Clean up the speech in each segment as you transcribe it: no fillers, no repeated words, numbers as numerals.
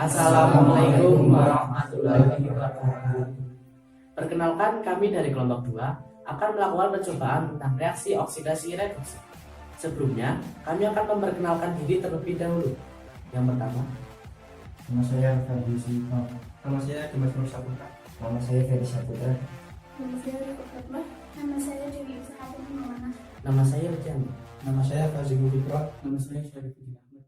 Assalamualaikum warahmatullahi wabarakatuh. Perkenalkan, kami dari kelompok 2 akan melakukan percobaan tentang reaksi oksidasi reduksi. Sebelumnya, kami akan memperkenalkan diri terlebih dahulu. Yang pertama, Nama saya Ferdi Silva. Nama saya Dimas Nur Saputra. Nama saya Ferdi Saputra. Nama saya Riko Fatmah. Nama saya Dewi Usahawan Maulana. nama saya Ujian. Nama saya Fazil Fikra. Nama saya Syarifuddin Ahmad.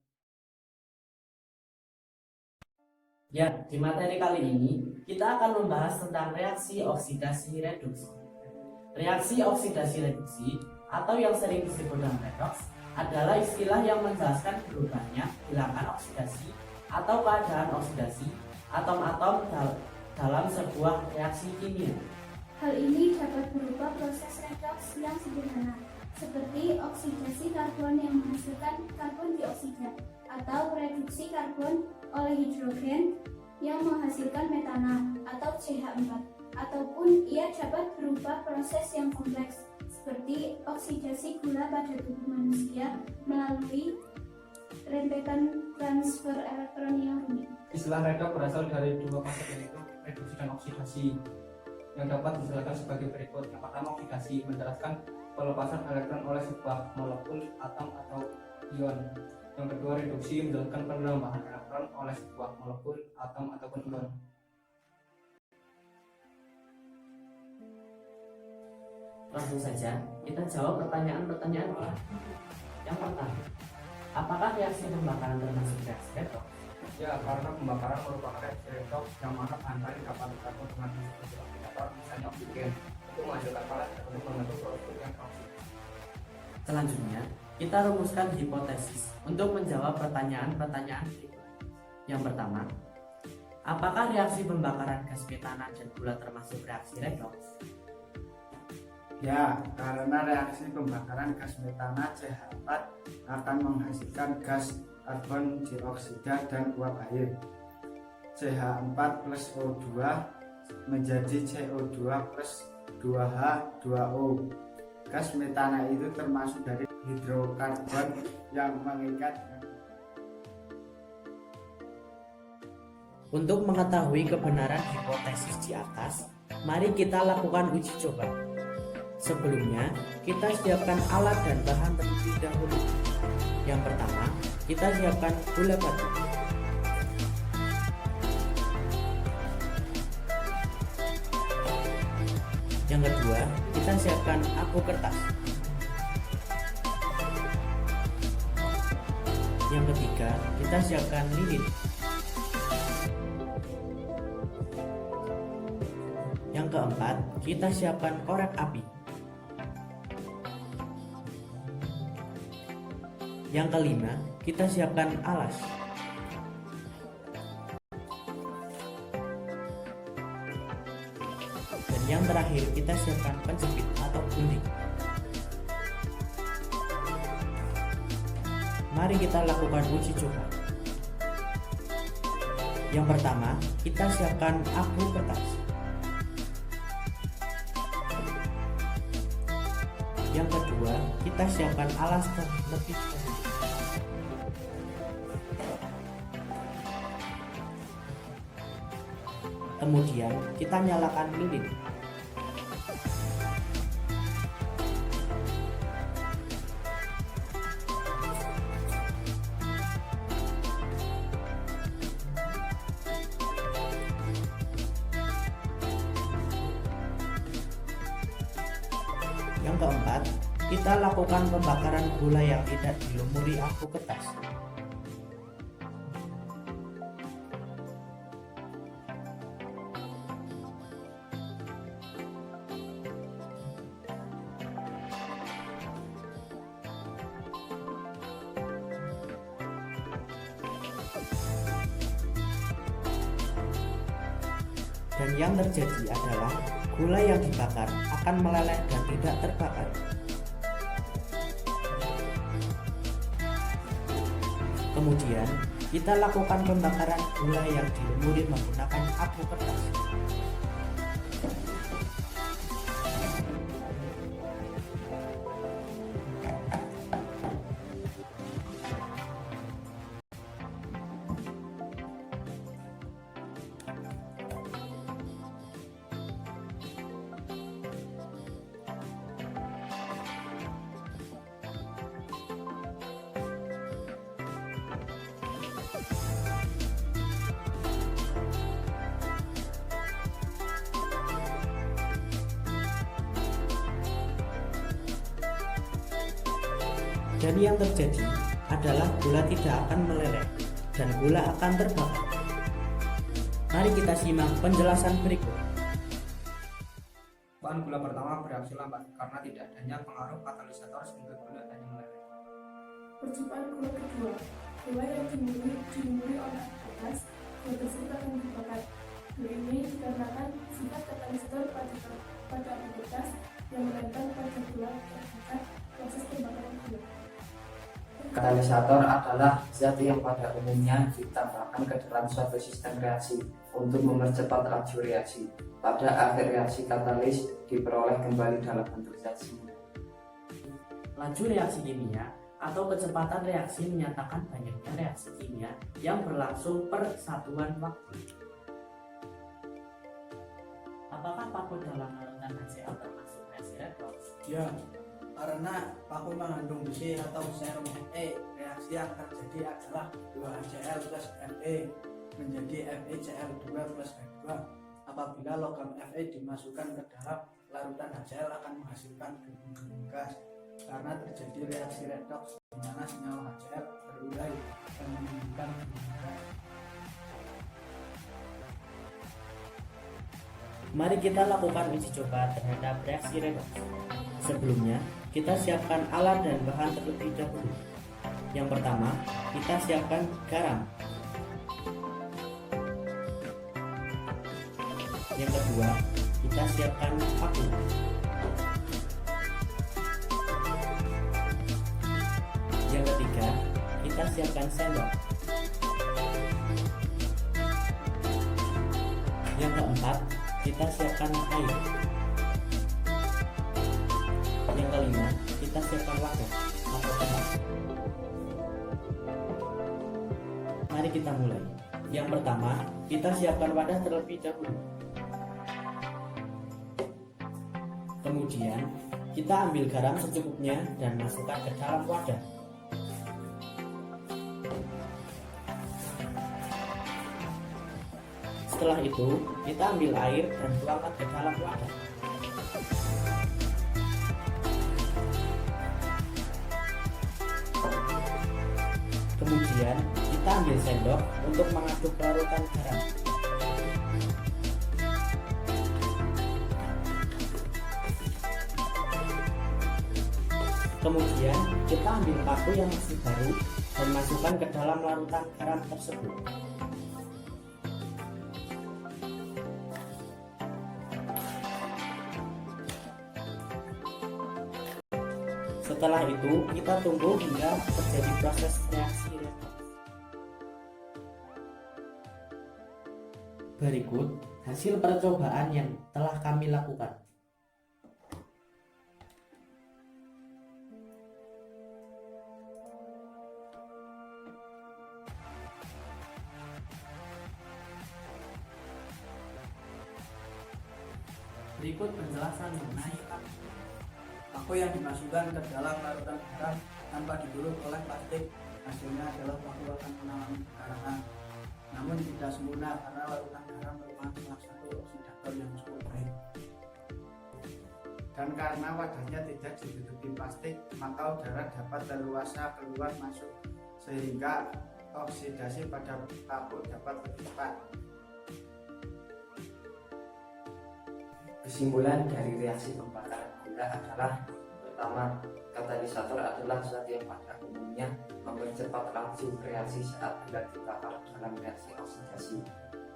Ya, di materi kali ini kita akan membahas tentang reaksi oksidasi reduksi. Reaksi oksidasi reduksi atau yang sering disebut dengan redoks adalah istilah yang menjelaskan berubahnya gerakan oksidasi atau keadaan oksidasi atom-atom dalam sebuah reaksi kimia. Hal ini dapat berupa proses redoks yang sederhana, seperti oksidasi karbon yang menghasilkan karbon dioksida, atau reduksi karbon oleh hidrogen yang menghasilkan metana atau CH4, ataupun ia dapat berupa proses yang kompleks, seperti oksidasi gula pada tubuh manusia melalui rentetan transfer elektron yang rumit. Istilah redoks berasal dari dua konsep, yaitu reduksi dan oksidasi, yang dapat dijelaskan sebagai berikut. Yang pertama, oksidasi menjelaskan pelepasan elektron oleh sebuah molekul, atom atau ion. Yang kedua, reduksi menjelaskan penambahan elektron oleh sebuah molekul, atom ataupun ion. Langsung saja kita jawab pertanyaan-pertanyaan kita. Yang pertama, apakah reaksi pembakaran termasuk reaksi redoks? Ya, karena pembakaran merupakan reaksi redoks yang mana bahan lain dapat bergabung dengan oksidator, misalnya oksigen, untuk menghasilkan panas untuk membentuk produk yang toksik. Selanjutnya, kita rumuskan hipotesis untuk menjawab pertanyaan-pertanyaan berikut. Yang pertama, apakah reaksi pembakaran gas metana dan gula termasuk reaksi redoks? Ya, karena reaksi pembakaran gas metana CH4 akan menghasilkan gas karbon dioksida dan uap air. CH4 plus O2 menjadi CO2 plus 2H2O. Gas metana itu termasuk dari hidrokarbon yang mengikat. Untuk mengetahui kebenaran hipotesis di atas, mari kita lakukan uji coba. Sebelumnya, kita siapkan alat dan bahan terlebih dahulu. Yang pertama, kita siapkan gula batu. Yang kedua, kita siapkan aku kertas. Yang ketiga, kita siapkan lilin. Yang keempat, kita siapkan korek api. Yang kelima, kita siapkan alas. Dan yang terakhir, kita siapkan penjepit atau gunting. Mari kita lakukan uji coba. Yang pertama, kita siapkan aku kertas. Yang kedua, kita siapkan alas terlebih dahulu. Kemudian kita nyalakan lilin. Yang keempat, kita lakukan pembakaran gula yang tidak dilumuri aku kertas. Dan yang terjadi adalah gula yang dibakar akan meleleh dan tidak terbakar. Kemudian kita lakukan pembakaran gula yang dilumuri menggunakan aku kertas. Dan yang terjadi adalah gula tidak akan meleleh dan gula akan terbakar. Mari kita simak penjelasan berikut. Bahan gula pertama bereaksi lambat karena tidak adanya pengaruh katalisator sehingga gula hanya meleleh. Percobaan gula kedua, gula yang dimulai oleh atas, gula tersebut akan dibakar. Gula ini dikarenakan sifat katalisator pada atas yang menempel pada gula terbakar proses pembakaran gula. Katalisator adalah zat yang pada umumnya ditambahkan ke dalam suatu sistem reaksi untuk mempercepat laju reaksi. Pada akhir reaksi katalis diperoleh kembali dalam bentuk zat semu. Laju reaksi kimia atau kecepatan reaksi menyatakan banyaknya reaksi kimia yang berlangsung per satuan waktu. Apakah paku dalam larutan HCl termasuk reaksi redox? Ya, karena paku mengandung besi atau serum Fe, reaksi yang terjadi adalah 2HCl plus Fe menjadi FeCl2 plus H2. Apabila logam Fe dimasukkan ke dalam larutan HCl akan menghasilkan gelembung gas karena terjadi reaksi redoks di mana senyawa HCl berurai dan menimbulkan gelembung gas. Mari kita lakukan uji coba terhadap reaksi redox. Sebelumnya, kita siapkan alat dan bahan terlebih dahulu. Yang pertama, kita siapkan garam. Yang kedua, kita siapkan paku. Yang ketiga, kita siapkan sendok. Yang keempat, kita siapkan air. Yang kelima, kita siapkan wadah atau teman. Mari kita mulai. Yang pertama, kita siapkan wadah terlebih dahulu. Kemudian, kita ambil garam secukupnya dan masukkan ke dalam wadah. Setelah itu, kita ambil air dan tuangkan ke dalam wadah. Kemudian, kita ambil sendok untuk mengaduk larutan garam. Kemudian, kita ambil paku yang masih baru dan masukkan ke dalam larutan garam tersebut. Setelah itu, kita tunggu hingga terjadi proses reaksi redox. Berikut hasil percobaan yang telah kami lakukan. Berikut penjelasan mengenai paku. Paku yang dimasukkan ke dalam larutan garam tanpa digeruk oleh plastik hasilnya adalah paku akan mengalami kekarahan. Namun tidak sempurna karena larutan garam merupakan salah satu oksidator yang cukup baik. Dan karena wadahnya tidak ditutupi plastik, maka udara dapat leluasa keluar masuk sehingga oksidasi pada paku dapat lebih cepat. Kesimpulan dari reaksi pembakaran gula adalah: pertama, katalisator adalah zat yang pada umumnya mempercepat laju reaksi saat gula dibakar dalam reaksi oksidasi.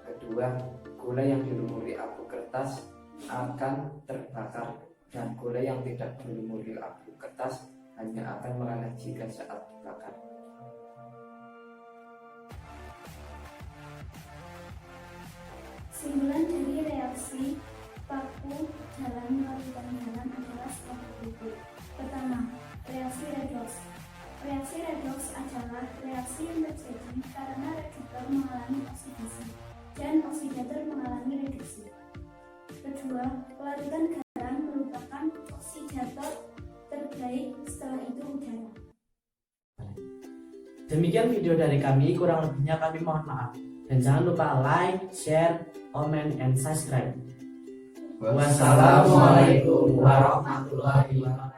Kedua, gula yang dilumuri abu kertas akan terbakar dan gula yang tidak dilumuri abu kertas hanya akan meleleh jika saat dibakar. Kesimpulan dari reaksi paku dalam larutan garam adalah sebagai berikut. Pertama, reaksi redoks. Reaksi redoks adalah reaksi yang terjadi karena reduktor mengalami oksidasi dan oksidator mengalami reduksi. Kedua, larutan garam merupakan oksidator terbaik, setelah itu udara. Demikian video dari kami, kurang lebihnya kami mohon maaf. Dan jangan lupa like, share, comment, and subscribe. Wassalamualaikum warahmatullahi wabarakatuh.